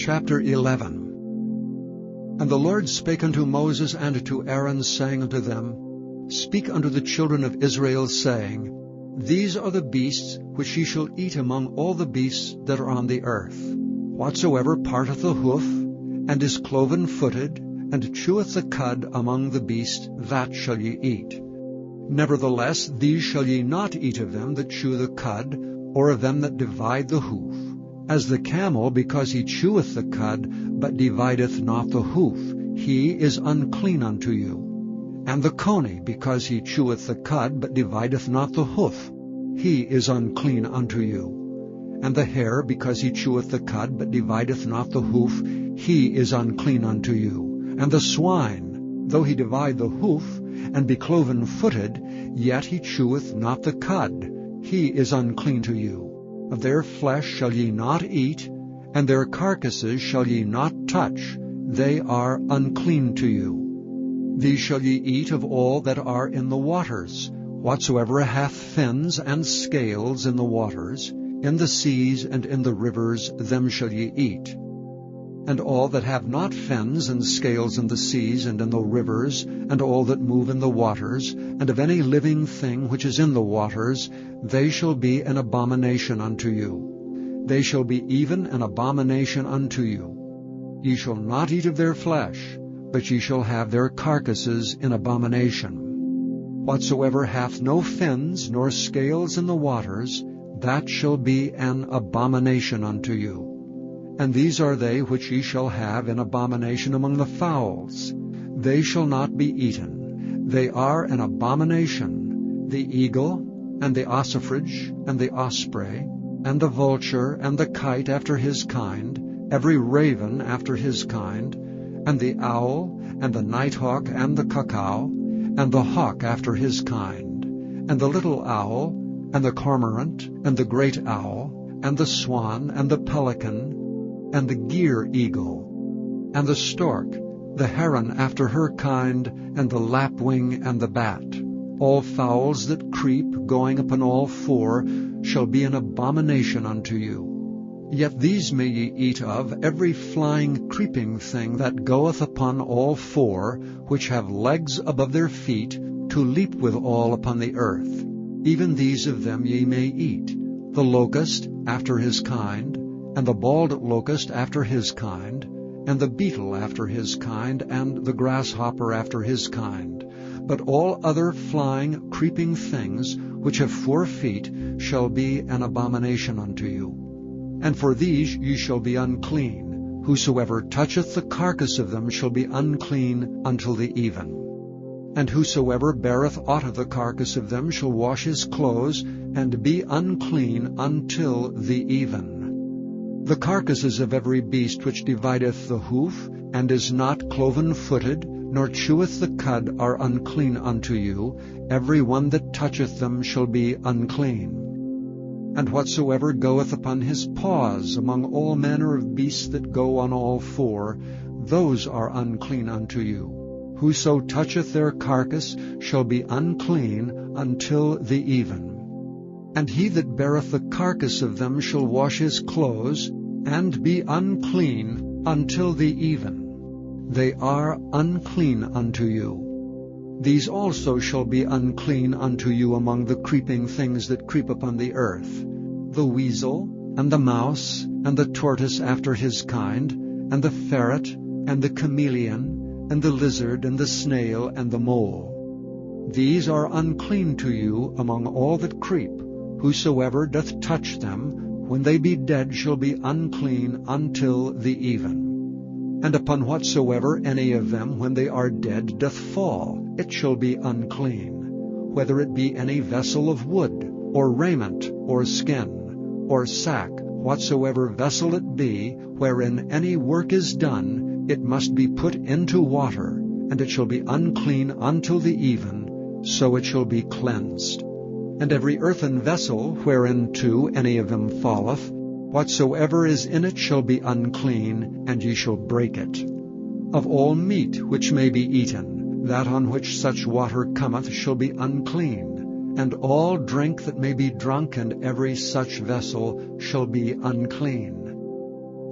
Chapter 11. And the Lord spake unto Moses and to Aaron, saying unto them, Speak unto the children of Israel, saying, These are the beasts which ye shall eat among all the beasts that are on the earth. Whatsoever parteth the hoof, and is cloven-footed, and cheweth the cud among the beasts, that shall ye eat. Nevertheless, these shall ye not eat of them that chew the cud, or of them that divide the hoof. As the camel, because he cheweth the cud, but divideth not the hoof, he is unclean unto you. And the coney, because he cheweth the cud, but divideth not the hoof, he is unclean unto you. And the hare, because he cheweth the cud, but divideth not the hoof, he is unclean unto you. And the swine, though he divide the hoof, and be cloven-footed, yet he cheweth not the cud, he is unclean to you. Of their flesh shall ye not eat, and their carcasses shall ye not touch, they are unclean to you. These shall ye eat of all that are in the waters, whatsoever hath fins and scales in the waters, in the seas and in the rivers, them shall ye eat. And all that have not fins and scales in the seas and in the rivers, and all that move in the waters, and of any living thing which is in the waters, they shall be an abomination unto you. They shall be even an abomination unto you. Ye shall not eat of their flesh, but ye shall have their carcasses in abomination. Whatsoever hath no fins nor scales in the waters, that shall be an abomination unto you. And these are they which ye shall have in abomination among the fowls. They shall not be eaten. They are an abomination: the eagle, and the ossifrage, and the osprey, and the vulture, and the kite after his kind, every raven after his kind, and the owl, and the nighthawk, and the cuckoo, and the hawk after his kind, and the little owl, and the cormorant, and the great owl, and the swan, and the pelican, and the gyre-eagle, and the stork, the heron after her kind, and the lapwing, and the bat. All fowls that creep, going upon all four, shall be an abomination unto you. Yet these may ye eat of, every flying creeping thing that goeth upon all four, which have legs above their feet, to leap withal upon the earth. Even these of them ye may eat: the locust after his kind, and the bald locust after his kind, and the beetle after his kind, and the grasshopper after his kind. But all other flying, creeping things, which have 4 feet, shall be an abomination unto you. And for these ye shall be unclean. Whosoever toucheth the carcass of them shall be unclean until the even. And whosoever beareth aught of the carcass of them shall wash his clothes, and be unclean until the even. The carcasses of every beast which divideth the hoof, and is not cloven-footed, nor cheweth the cud, are unclean unto you. Every one that toucheth them shall be unclean. And whatsoever goeth upon his paws among all manner of beasts that go on all four, those are unclean unto you. Whoso toucheth their carcass shall be unclean until the even. And he that beareth the carcass of them shall wash his clothes, and be unclean until the even. They are unclean unto you. These also shall be unclean unto you among the creeping things that creep upon the earth: the weasel, and the mouse, and the tortoise after his kind, and the ferret, and the chameleon, and the lizard, and the snail, and the mole. These are unclean to you among all that creep. Whosoever doth touch them, when they be dead, shall be unclean until the even. And upon whatsoever any of them, when they are dead, doth fall, it shall be unclean, whether it be any vessel of wood, or raiment, or skin, or sack, whatsoever vessel it be, wherein any work is done, it must be put into water, and it shall be unclean until the even, so it shall be cleansed. And every earthen vessel, whereinto any of them falleth, whatsoever is in it shall be unclean, and ye shall break it. Of all meat which may be eaten, that on which such water cometh shall be unclean, and all drink that may be drunk, and every such vessel shall be unclean.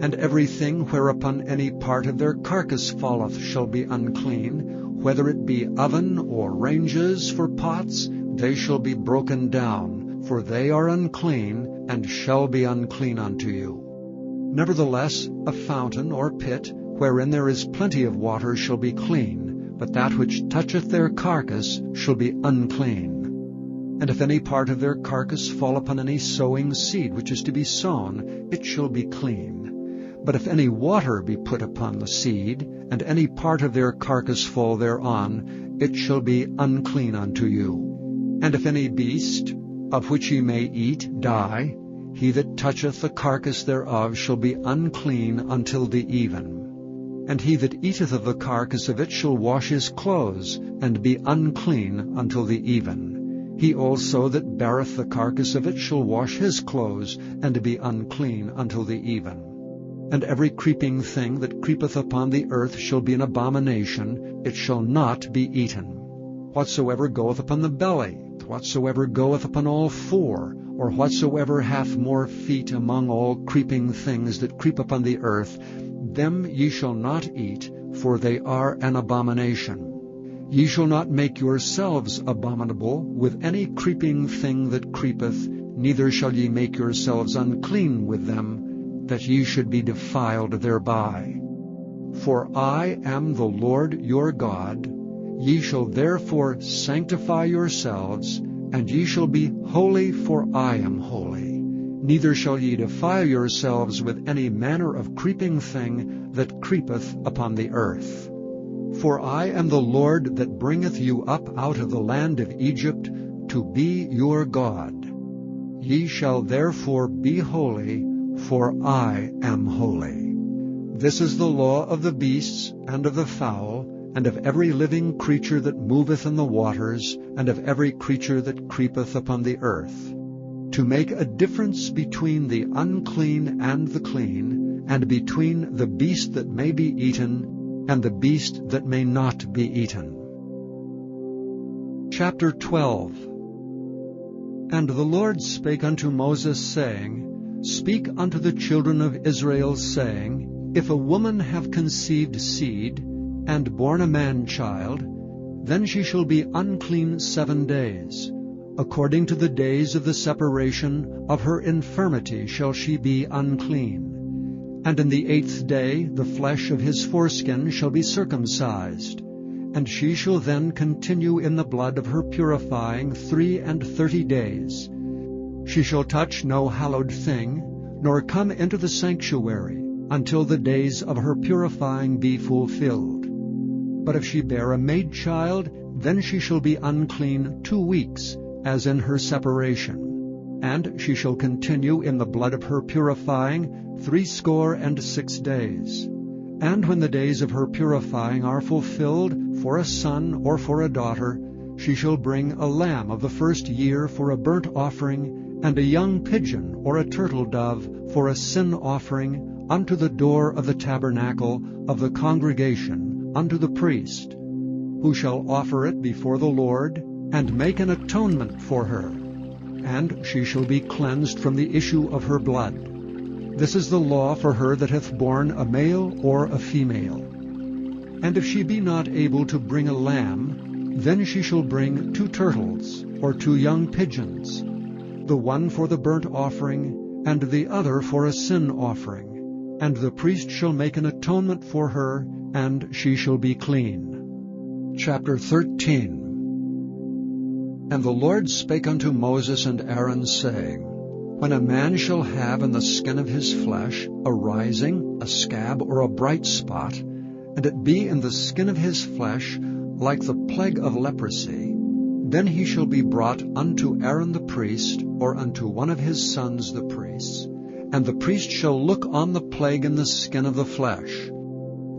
And everything whereupon any part of their carcass falleth shall be unclean, whether it be oven or ranges for pots, they shall be broken down, for they are unclean, and shall be unclean unto you. Nevertheless, a fountain or pit, wherein there is plenty of water, shall be clean, but that which toucheth their carcass shall be unclean. And if any part of their carcass fall upon any sowing seed which is to be sown, it shall be clean. But if any water be put upon the seed, and any part of their carcass fall thereon, it shall be unclean unto you. And if any beast, of which ye may eat, die, he that toucheth the carcass thereof shall be unclean until the even. And he that eateth of the carcass of it shall wash his clothes, and be unclean until the even. He also that beareth the carcass of it shall wash his clothes, and be unclean until the even. And every creeping thing that creepeth upon the earth shall be an abomination, it shall not be eaten. Whatsoever goeth upon the belly, whatsoever goeth upon all four, or whatsoever hath more feet among all creeping things that creep upon the earth, them ye shall not eat, for they are an abomination. Ye shall not make yourselves abominable with any creeping thing that creepeth, neither shall ye make yourselves unclean with them, that ye should be defiled thereby. For I am the Lord your God. Ye shall therefore sanctify yourselves, and ye shall be holy, for I am holy. Neither shall ye defile yourselves with any manner of creeping thing that creepeth upon the earth. For I am the Lord that bringeth you up out of the land of Egypt, to be your God. Ye shall therefore be holy, for I am holy. This is the law of the beasts, and of the fowl, and of every living creature that moveth in the waters, and of every creature that creepeth upon the earth, to make a difference between the unclean and the clean, and between the beast that may be eaten, and the beast that may not be eaten. Chapter 12. And the Lord spake unto Moses, saying, Speak unto the children of Israel, saying, If a woman have conceived seed, and born a man-child, then she shall be unclean 7 days. According to the days of the separation of her infirmity shall she be unclean. And in the 8th day the flesh of his foreskin shall be circumcised, and she shall then continue in the blood of her purifying 33 days. She shall touch no hallowed thing, nor come into the sanctuary, until the days of her purifying be fulfilled. But if she bear a maid-child, then she shall be unclean 2 weeks, as in her separation. And she shall continue in the blood of her purifying 66 days. And when the days of her purifying are fulfilled, for a son or for a daughter, she shall bring a lamb of the first year for a burnt offering, and a young pigeon or a turtle dove for a sin offering, unto the door of the tabernacle of the congregation, unto the priest, who shall offer it before the Lord, and make an atonement for her. And she shall be cleansed from the issue of her blood. This is the law for her that hath borne a male or a female. And if she be not able to bring a lamb, then she shall bring 2 turtles, or 2 young pigeons, the one for the burnt offering, and the other for a sin offering. And the priest shall make an atonement for her, and she shall be clean. Chapter 13. And the Lord spake unto Moses and Aaron, saying, When a man shall have in the skin of his flesh a rising, a scab, or a bright spot, and it be in the skin of his flesh like the plague of leprosy, then he shall be brought unto Aaron the priest, or unto one of his sons the priests, and the priest shall look on the plague in the skin of the flesh.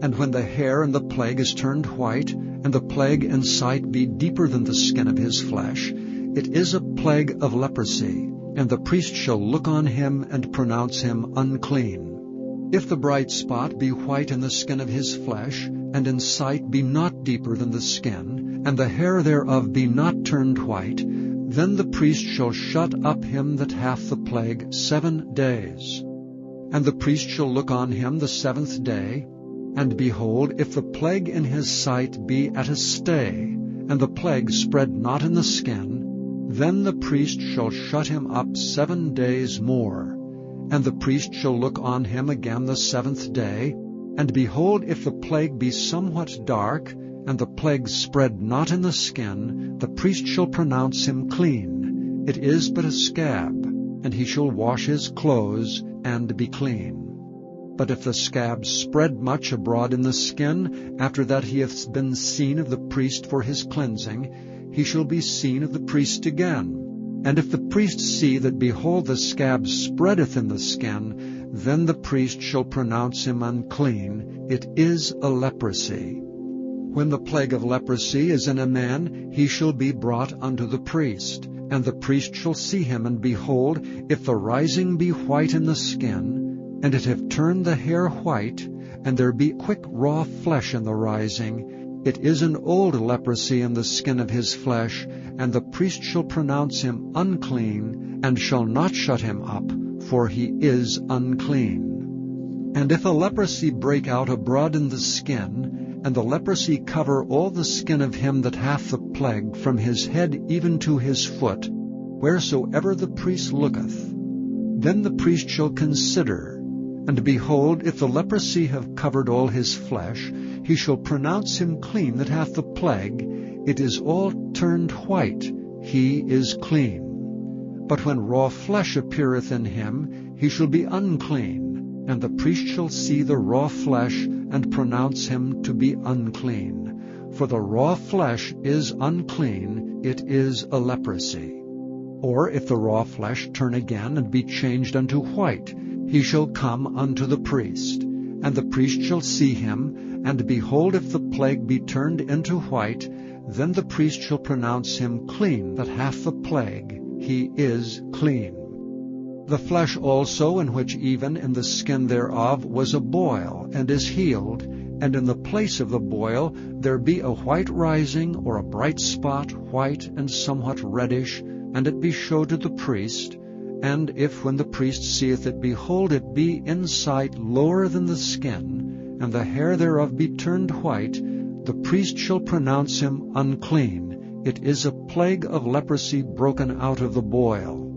And when the hair in the plague is turned white, and the plague in sight be deeper than the skin of his flesh, it is a plague of leprosy, and the priest shall look on him and pronounce him unclean. If the bright spot be white in the skin of his flesh, and in sight be not deeper than the skin, and the hair thereof be not turned white, then the priest shall shut up him that hath the plague 7 days. And the priest shall look on him the 7th day, and behold, if the plague in his sight be at a stay, and the plague spread not in the skin, then the priest shall shut him up 7 days more. And the priest shall look on him again the 7th day, and behold, if the plague be somewhat dark, and the plague spread not in the skin, the priest shall pronounce him clean. It is but a scab, and he shall wash his clothes, and be clean. But if the scab spread much abroad in the skin, after that he hath been seen of the priest for his cleansing, he shall be seen of the priest again. And if the priest see that, behold, the scab spreadeth in the skin, then the priest shall pronounce him unclean. It is a leprosy. When the plague of leprosy is in a man, he shall be brought unto the priest. And the priest shall see him, and behold, if the rising be white in the skin, and it have turned the hair white, and there be quick raw flesh in the rising, it is an old leprosy in the skin of his flesh, and the priest shall pronounce him unclean, and shall not shut him up, for he is unclean. And if a leprosy break out abroad in the skin, and the leprosy cover all the skin of him that hath the plague, from his head even to his foot, wheresoever the priest looketh, then the priest shall consider, and behold, if the leprosy have covered all his flesh, he shall pronounce him clean that hath the plague. It is all turned white, he is clean. But when raw flesh appeareth in him, he shall be unclean, and the priest shall see the raw flesh, and pronounce him to be unclean. For the raw flesh is unclean, it is a leprosy. Or if the raw flesh turn again, and be changed unto white, he shall come unto the priest. And the priest shall see him, and behold, if the plague be turned into white, then the priest shall pronounce him clean that hath the plague. He is clean. The flesh also, in which even in the skin thereof was a boil, and is healed, and in the place of the boil there be a white rising, or a bright spot, white and somewhat reddish, and it be showed to the priest. And if when the priest seeth it, behold, it be in sight lower than the skin, and the hair thereof be turned white, the priest shall pronounce him unclean. It is a plague of leprosy broken out of the boil.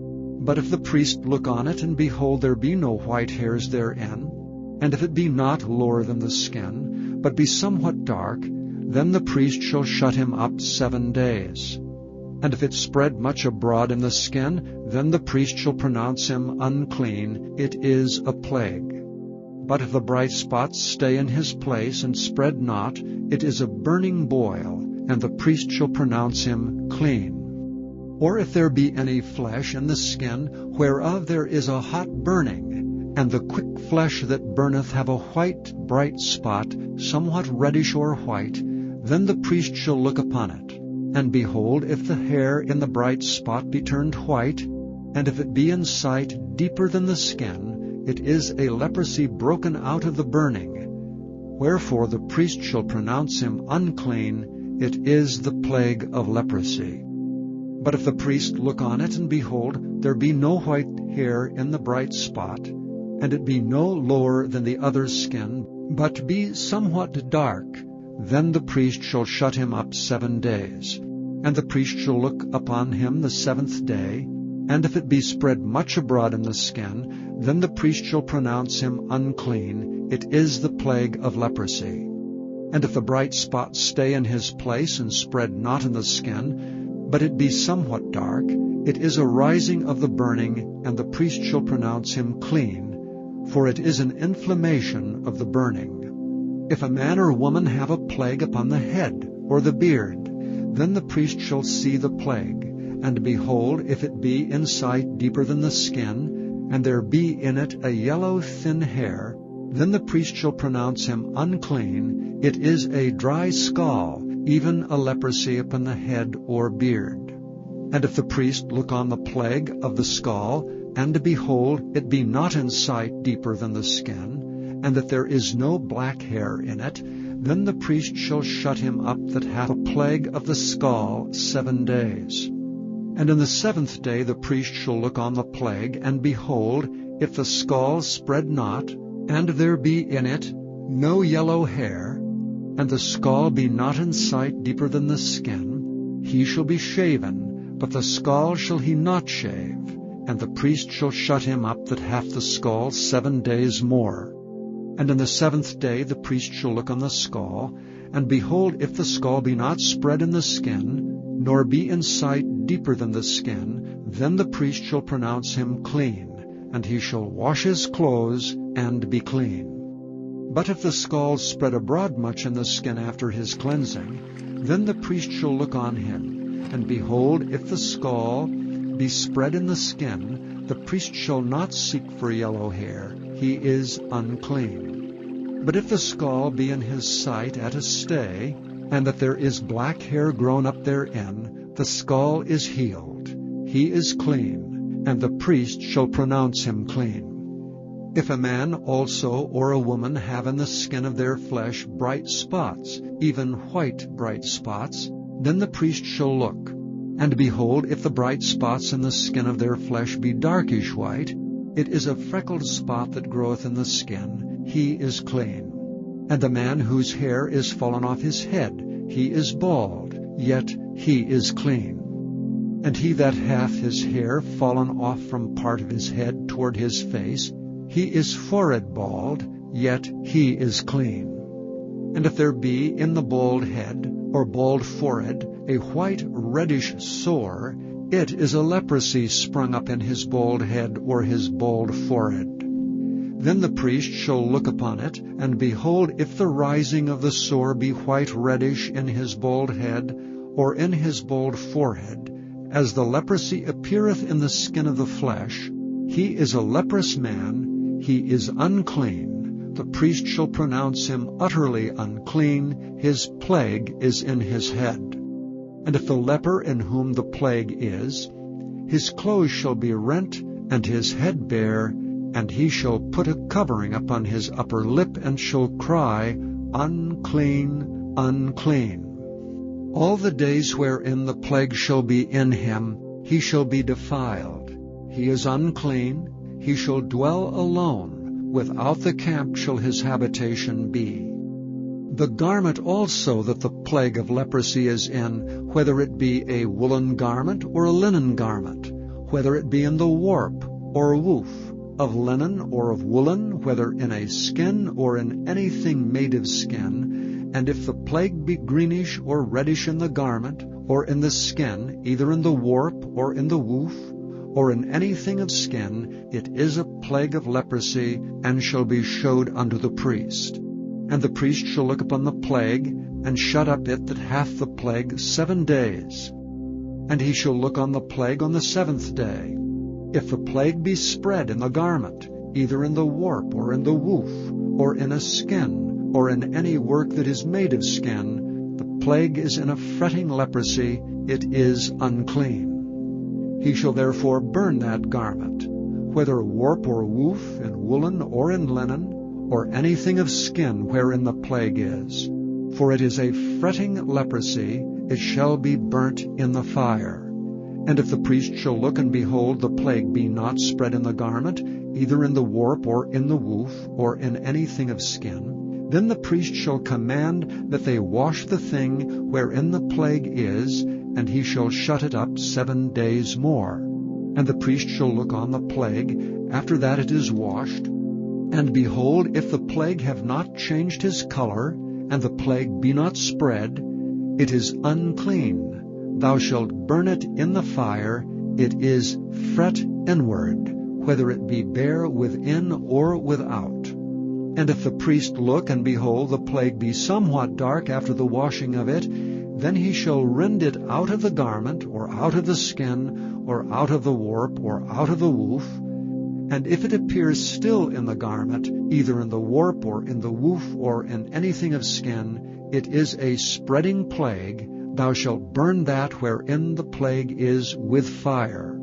But if the priest look on it, and behold, there be no white hairs therein, and if it be not lower than the skin, but be somewhat dark, then the priest shall shut him up 7 days. And if it spread much abroad in the skin, then the priest shall pronounce him unclean. It is a plague. But if the bright spots stay in his place, and spread not, it is a burning boil, and the priest shall pronounce him clean. Or if there be any flesh in the skin, whereof there is a hot burning, and the quick flesh that burneth have a white bright spot, somewhat reddish or white, then the priest shall look upon it. And behold, if the hair in the bright spot be turned white, and if it be in sight deeper than the skin, it is a leprosy broken out of the burning. Wherefore the priest shall pronounce him unclean. It is the plague of leprosy. But if the priest look on it, and behold, there be no white hair in the bright spot, and it be no lower than the other skin, but be somewhat dark, then the priest shall shut him up 7 days. And the priest shall look upon him the 7th day, and if it be spread much abroad in the skin, then the priest shall pronounce him unclean. It is the plague of leprosy. And if the bright spot stay in his place, and spread not in the skin, but it be somewhat dark, it is a rising of the burning, and the priest shall pronounce him clean, for it is an inflammation of the burning. If a man or woman have a plague upon the head or the beard, then the priest shall see the plague. And behold, if it be in sight deeper than the skin, and there be in it a yellow thin hair, then the priest shall pronounce him unclean. It is a dry scall, even a leprosy upon the head or beard. And if the priest look on the plague of the scall, and behold, it be not in sight deeper than the skin, and that there is no black hair in it, then the priest shall shut him up that hath a plague of the scall 7 days. And in the 7th day the priest shall look on the plague, and behold, if the skull spread not, and there be in it no yellow hair, and the skull be not in sight deeper than the skin, he shall be shaven, but the skull shall he not shave, and the priest shall shut him up that hath the skull 7 days more. And in the 7th day the priest shall look on the skull, and behold, if the skull be not spread in the skin, nor be in sight deeper than the skin, then the priest shall pronounce him clean, and he shall wash his clothes, and be clean. But if the skull spread abroad much in the skin after his cleansing, then the priest shall look on him, and behold, if the skull be spread in the skin, the priest shall not seek for yellow hair, he is unclean. But if the skull be in his sight at a stay, and that there is black hair grown up therein, the skull is healed, he is clean, and the priest shall pronounce him clean. If a man also or a woman have in the skin of their flesh bright spots, even white bright spots, then the priest shall look. And behold, if the bright spots in the skin of their flesh be darkish white, it is a freckled spot that groweth in the skin, he is clean. And the man whose hair is fallen off his head, he is bald, yet he is clean. And he that hath his hair fallen off from part of his head toward his face, he is forehead bald, yet he is clean. And if there be in the bald head, or bald forehead, a white reddish sore, it is a leprosy sprung up in his bald head or his bald forehead. Then the priest shall look upon it, and behold, if the rising of the sore be white reddish in his bald head, or in his bald forehead, as the leprosy appeareth in the skin of the flesh, he is a leprous man, he is unclean. The priest shall pronounce him utterly unclean, his plague is in his head. And if the leper in whom the plague is, his clothes shall be rent, and his head bare, and he shall put a covering upon his upper lip, and shall cry, Unclean, unclean. All the days wherein the plague shall be in him, he shall be defiled. He is unclean, he shall dwell alone, without the camp shall his habitation be. The garment also that the plague of leprosy is in, whether it be a woolen garment or a linen garment, whether it be in the warp or woof, of linen or of woolen, whether in a skin or in anything made of skin, and if the plague be greenish or reddish in the garment, or in the skin, either in the warp or in the woof, or in anything of skin, it is a plague of leprosy, and shall be showed unto the priest. And the priest shall look upon the plague, and shut up it that hath the plague 7 days. And he shall look on the plague on the 7th day. If the plague be spread in the garment, either in the warp or in the woof, or in a skin, or in any work that is made of skin, the plague is in a fretting leprosy, it is unclean. He shall therefore burn that garment, whether warp or woof, in woolen or in linen, or anything of skin wherein the plague is. For it is a fretting leprosy, it shall be burnt in the fire. And if the priest shall look and behold the plague be not spread in the garment, either in the warp or in the woof, or in anything of skin, then the priest shall command that they wash the thing wherein the plague is, and he shall shut it up 7 days more. And the priest shall look on the plague, after that it is washed. And behold, if the plague have not changed his color, and the plague be not spread, it is unclean. Thou shalt burn it in the fire, it is fret inward, whether it be bare within or without. And if the priest look, and behold, the plague be somewhat dark after the washing of it, then he shall rend it out of the garment, or out of the skin, or out of the warp, or out of the woof. And if it appears still in the garment, either in the warp, or in the woof, or in anything of skin, it is a spreading plague. Thou shalt burn that wherein the plague is with fire.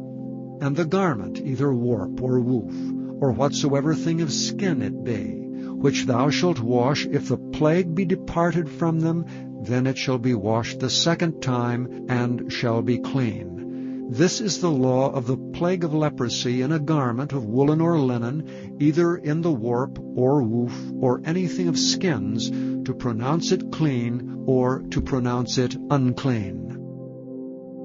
And the garment, either warp or woof, or whatsoever thing of skin it be, which thou shalt wash, if the plague be departed from them, then it shall be washed the 2nd time, and shall be clean. This is the law of the plague of leprosy in a garment of woolen or linen, either in the warp or woof or anything of skins, to pronounce it clean or to pronounce it unclean.